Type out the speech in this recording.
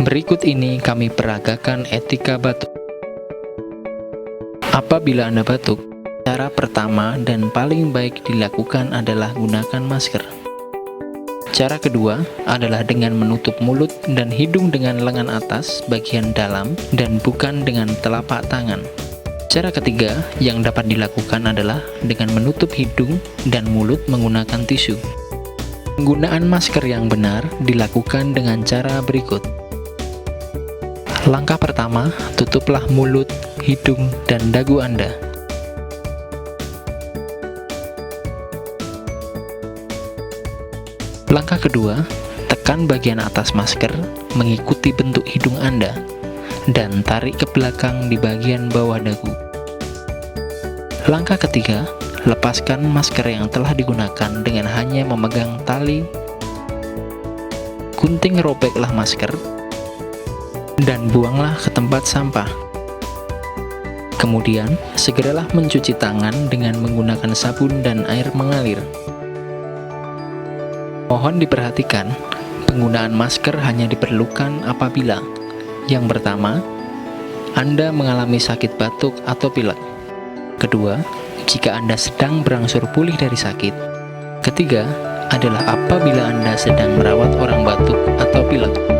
Berikut ini kami peragakan etika batuk. Apabila Anda batuk, cara pertama dan paling baik dilakukan adalah gunakan masker. Cara kedua adalah dengan menutup mulut dan hidung dengan lengan atas bagian dalam dan bukan dengan telapak tangan. Cara ketiga yang dapat dilakukan adalah dengan menutup hidung dan mulut menggunakan tisu. Penggunaan masker yang benar dilakukan dengan cara berikut. Langkah pertama, tutuplah mulut, hidung, dan dagu Anda. Langkah kedua, tekan bagian atas masker mengikuti bentuk hidung Anda dan tarik ke belakang di bagian bawah dagu. Langkah ketiga, lepaskan masker yang telah digunakan dengan hanya memegang tali. Gunting robeklah masker dan buanglah ke tempat sampah. Kemudian, segeralah mencuci tangan dengan menggunakan sabun dan air mengalir. Mohon diperhatikan, penggunaan masker hanya diperlukan apabila: yang pertama, Anda mengalami sakit batuk atau pilek. Kedua, jika Anda sedang berangsur pulih dari sakit. Ketiga, adalah apabila Anda sedang merawat orang batuk atau pilek.